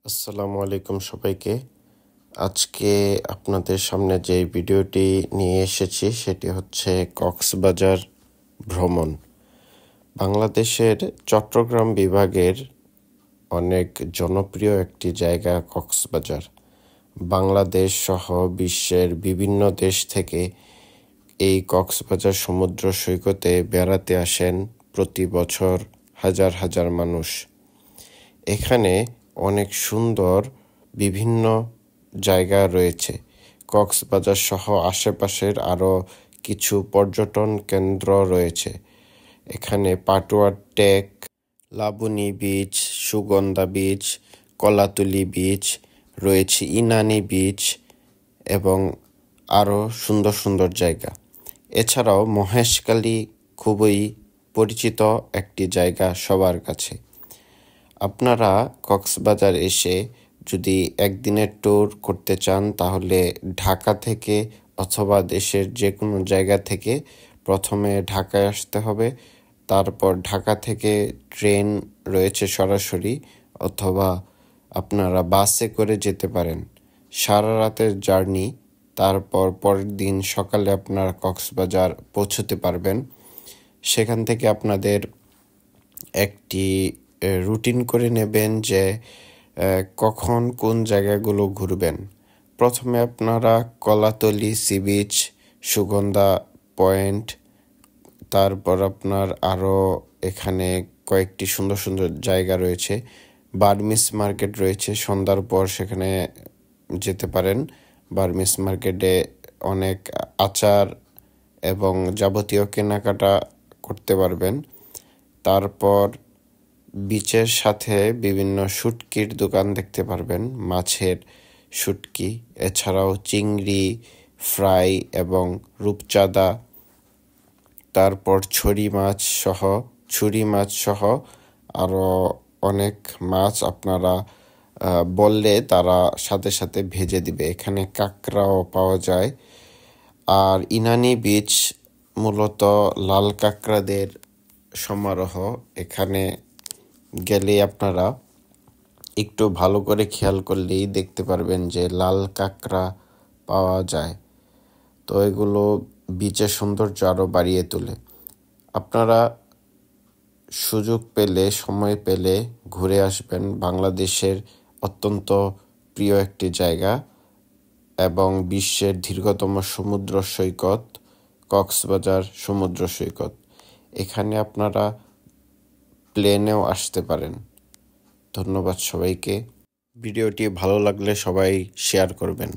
আসসালামু আলাইকুম সবাইকে। আজকে আপনাদের সামনে যে ভিডিওটি নিয়ে এসেছি সেটি হচ্ছে কক্সবাজার ভ্রমণ। বাংলাদেশের চট্টগ্রাম বিভাগের অনেক জনপ্রিয় একটি জায়গা কক্সবাজার। বাংলাদেশ সহ বিশ্বের বিভিন্ন দেশ থেকে এই কক্সবাজার সমুদ্র সৈকতে বেড়াতে আসেন প্রতি বছর হাজার হাজার মানুষ। এখানে অনেক সুন্দর বিভিন্ন জায়গা রয়েছে। কক্সবাজার সহ আশেপাশের আরও কিছু পর্যটন কেন্দ্র রয়েছে। এখানে Patuartek, Laboni beach, Sugandha beach, Kolatoli beach রয়েছে, ইনানি বিচ এবং আরও সুন্দর সুন্দর জায়গা। এছাড়াও মহেশখালী খুবই পরিচিত একটি জায়গা সবার কাছে। আপনারা কক্সবাজার এসে যদি একদিনের ট্যুর করতে চান তাহলে ঢাকা থেকে অথবা দেশের যে কোনো জায়গা থেকে প্রথমে ঢাকায় আসতে হবে। তারপর ঢাকা থেকে ট্রেন রয়েছে সরাসরি, অথবা আপনারা বাসে করে যেতে পারেন। সারা রাতের জার্নি, তারপর পরের দিন সকালে আপনারা কক্সবাজার পৌঁছতে পারবেন। সেখান থেকে আপনাদের একটি রুটিন করে নেবেন যে কখন কোন জায়গাগুলো ঘুরবেন। প্রথমে আপনারা Kolatoli sea beach, Sugandha point, তারপর আপনার আরও এখানে কয়েকটি সুন্দর সুন্দর জায়গা রয়েছে। বার্মিস মার্কেট রয়েছে, সন্ধ্যার পর সেখানে যেতে পারেন। বার্মিস মার্কেটে অনেক আচার এবং যাবতীয় কেনাকাটা করতে পারবেন। তারপর বিচের সাথে বিভিন্ন শুটকির দোকান দেখতে পারবেন, মাছের শুটকি, এছাড়াও চিংড়ি ফ্রাই এবং রূপচাঁদা, তারপর ছুরি মাছ সহ আরও অনেক মাছ আপনারা বললে তারা সাথে সাথে ভেজে দিবে। এখানে কাঁকড়াও পাওয়া যায়। আর ইনানি বিচ মূলত লাল কাঁকড়াদের সমারোহ। এখানে গেলে আপনারা একটু ভালো করে খেয়াল করলেই দেখতে পারবেন যে লাল কাঁকড়া পাওয়া যায়। তো এগুলো বিচের সৌন্দর্য আরও বাড়িয়ে তোলে। আপনারা সুযোগ পেলে, সময় পেলে ঘুরে আসবেন। বাংলাদেশের অত্যন্ত প্রিয় একটি জায়গা এবং বিশ্বের দীর্ঘতম সমুদ্র সৈকত কক্সবাজার সমুদ্র সৈকত। এখানে আপনারা প্লেনেও আসতে পারেন। ধন্যবাদ সবাইকে। ভিডিওটি ভালো লাগলে সবাই শেয়ার করবেন।